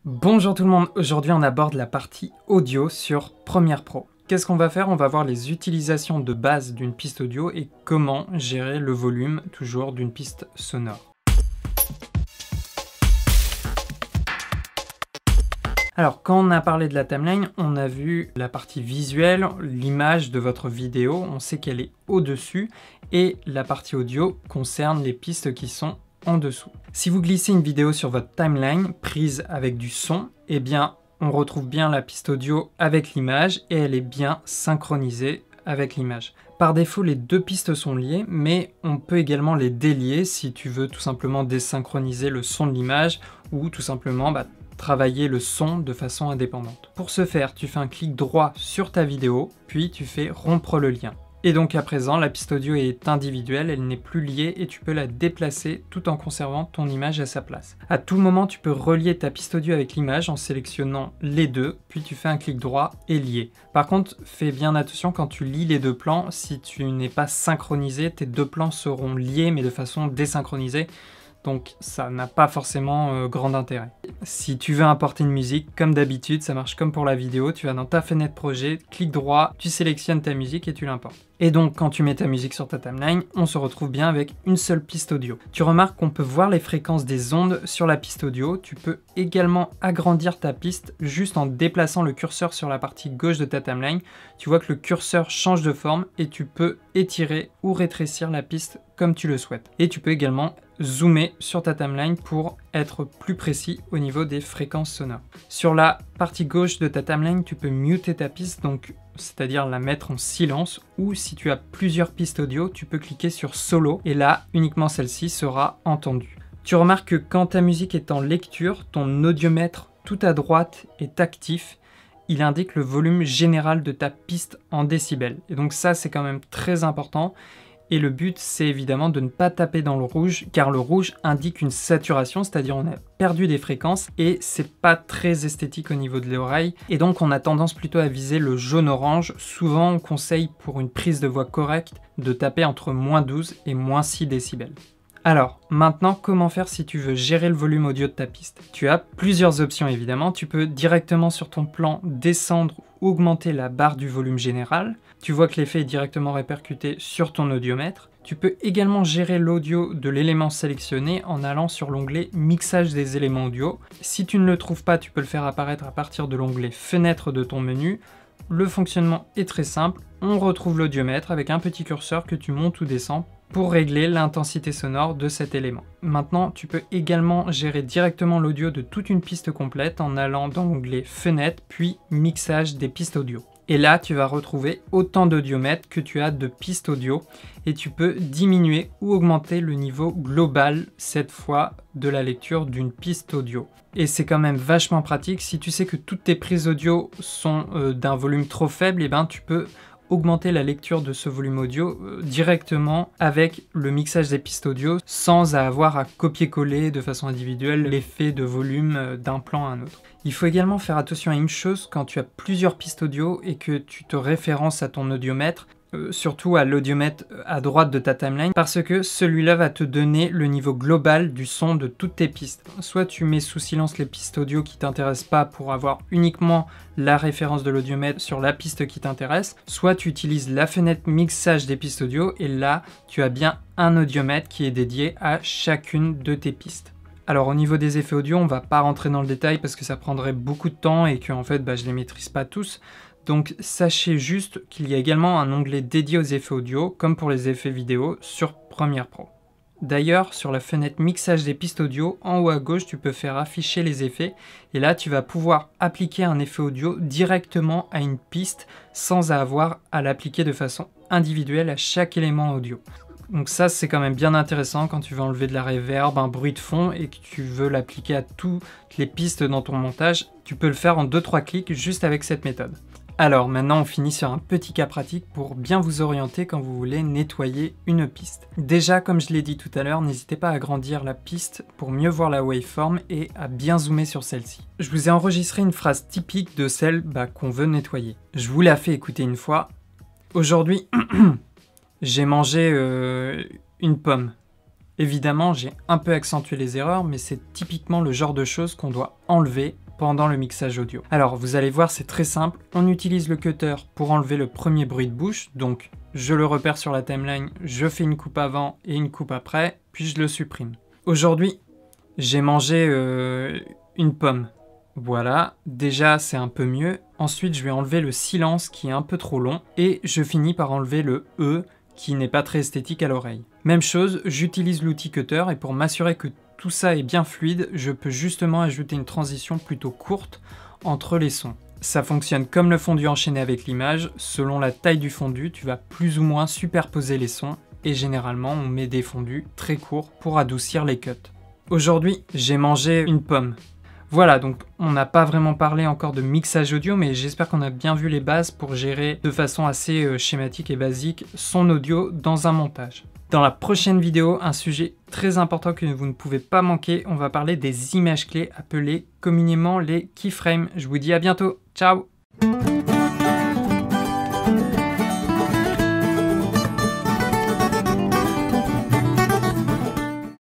Bonjour tout le monde, aujourd'hui on aborde la partie audio sur Premiere Pro. Qu'est-ce qu'on va faire? On va voir les utilisations de base d'une piste audio et comment gérer le volume toujours d'une piste sonore. Alors, quand on a parlé de la timeline, on a vu la partie visuelle, l'image de votre vidéo, on sait qu'elle est au-dessus, et la partie audio concerne les pistes qui sont en dessous. Si vous glissez une vidéo sur votre timeline prise avec du son, eh bien, on retrouve bien la piste audio avec l'image et elle est bien synchronisée avec l'image. Par défaut, les deux pistes sont liées, mais on peut également les délier si tu veux tout simplement désynchroniser le son de l'image ou tout simplement travailler le son de façon indépendante. Pour ce faire, tu fais un clic droit sur ta vidéo, puis tu fais rompre le lien. Et donc à présent, la piste audio est individuelle, elle n'est plus liée et tu peux la déplacer tout en conservant ton image à sa place. À tout moment, tu peux relier ta piste audio avec l'image en sélectionnant les deux, puis tu fais un clic droit et lier. Par contre, fais bien attention quand tu lies les deux plans, si tu n'es pas synchronisé, tes deux plans seront liés mais de façon désynchronisée. Donc ça n'a pas forcément grand intérêt. Si tu veux importer une musique, comme d'habitude, ça marche comme pour la vidéo, tu vas dans ta fenêtre projet, clic droit, tu sélectionnes ta musique et tu l'importes. Et donc quand tu mets ta musique sur ta timeline, on se retrouve bien avec une seule piste audio. Tu remarques qu'on peut voir les fréquences des ondes sur la piste audio, tu peux également agrandir ta piste juste en déplaçant le curseur sur la partie gauche de ta timeline. Tu vois que le curseur change de forme et tu peux étirer ou rétrécir la piste comme tu le souhaites. Et tu peux également zoomer sur ta timeline pour être plus précis au niveau des fréquences sonores. Sur la partie gauche de ta timeline, tu peux muter ta piste, donc c'est-à-dire la mettre en silence, ou si tu as plusieurs pistes audio, tu peux cliquer sur solo et là uniquement celle-ci sera entendue. Tu remarques que quand ta musique est en lecture, ton audiomètre tout à droite est actif. Il indique le volume général de ta piste en décibels. Et donc ça, c'est quand même très important. Et le but, c'est évidemment de ne pas taper dans le rouge, car le rouge indique une saturation, c'est-à-dire on a perdu des fréquences, et c'est pas très esthétique au niveau de l'oreille. Et donc on a tendance plutôt à viser le jaune-orange. Souvent, on conseille pour une prise de voix correcte de taper entre -12 et -6 décibels. Alors, maintenant, comment faire si tu veux gérer le volume audio de ta piste? Tu as plusieurs options évidemment. Tu peux directement sur ton plan descendre ou augmenter la barre du volume général. Tu vois que l'effet est directement répercuté sur ton audiomètre. Tu peux également gérer l'audio de l'élément sélectionné en allant sur l'onglet Mixage des éléments audio. Si tu ne le trouves pas, tu peux le faire apparaître à partir de l'onglet Fenêtre de ton menu. Le fonctionnement est très simple. On retrouve l'audiomètre avec un petit curseur que tu montes ou descends pour régler l'intensité sonore de cet élément. Maintenant, tu peux également gérer directement l'audio de toute une piste complète en allant dans l'onglet Fenêtre, puis Mixage des pistes audio. Et là, tu vas retrouver autant d'audiomètres que tu as de pistes audio et tu peux diminuer ou augmenter le niveau global, cette fois, de la lecture d'une piste audio. Et c'est quand même vachement pratique. Si tu sais que toutes tes prises audio sont d'un volume trop faible, et ben tu peux augmenter la lecture de ce volume audio directement avec le mixage des pistes audio sans avoir à copier-coller de façon individuelle l'effet de volume d'un plan à un autre. Il faut également faire attention à une chose quand tu as plusieurs pistes audio et que tu te références à ton audiomètre, surtout à l'audiomètre à droite de ta timeline, parce que celui-là va te donner le niveau global du son de toutes tes pistes. Soit tu mets sous silence les pistes audio qui t'intéressent pas pour avoir uniquement la référence de l'audiomètre sur la piste qui t'intéresse, soit tu utilises la fenêtre mixage des pistes audio et là tu as bien un audiomètre qui est dédié à chacune de tes pistes. Alors au niveau des effets audio, on va pas rentrer dans le détail parce que ça prendrait beaucoup de temps et que en fait je les maîtrise pas tous. Donc sachez juste qu'il y a également un onglet dédié aux effets audio, comme pour les effets vidéo sur Premiere Pro. D'ailleurs, sur la fenêtre mixage des pistes audio, en haut à gauche, tu peux faire afficher les effets, et là tu vas pouvoir appliquer un effet audio directement à une piste sans avoir à l'appliquer de façon individuelle à chaque élément audio. Donc ça, c'est quand même bien intéressant quand tu veux enlever de la reverb, un bruit de fond et que tu veux l'appliquer à toutes les pistes dans ton montage. Tu peux le faire en 2-3 clics juste avec cette méthode. Alors maintenant, on finit sur un petit cas pratique pour bien vous orienter quand vous voulez nettoyer une piste. Déjà, comme je l'ai dit tout à l'heure, n'hésitez pas à agrandir la piste pour mieux voir la waveform et à bien zoomer sur celle-ci. Je vous ai enregistré une phrase typique de celle qu'on veut nettoyer. Je vous la fais écouter une fois. Aujourd'hui, j'ai mangé une pomme. Évidemment, j'ai un peu accentué les erreurs, mais c'est typiquement le genre de choses qu'on doit enlever pendant le mixage audio. Alors vous allez voir, c'est très simple, on utilise le cutter pour enlever le premier bruit de bouche, donc je le repère sur la timeline, je fais une coupe avant et une coupe après, puis je le supprime. Aujourd'hui, j'ai mangé une pomme. Voilà, déjà c'est un peu mieux. Ensuite, je vais enlever le silence qui est un peu trop long et je finis par enlever le E qui n'est pas très esthétique à l'oreille. Même chose, j'utilise l'outil cutter et pour m'assurer que tout ça est bien fluide, je peux justement ajouter une transition plutôt courte entre les sons. Ça fonctionne comme le fondu enchaîné avec l'image, selon la taille du fondu, tu vas plus ou moins superposer les sons et généralement on met des fondus très courts pour adoucir les cuts. Aujourd'hui, j'ai mangé une pomme. Voilà, donc on n'a pas vraiment parlé encore de mixage audio, mais j'espère qu'on a bien vu les bases pour gérer de façon assez schématique et basique son audio dans un montage. Dans la prochaine vidéo, un sujet très important que vous ne pouvez pas manquer, on va parler des images clés appelées communément les keyframes. Je vous dis à bientôt, ciao!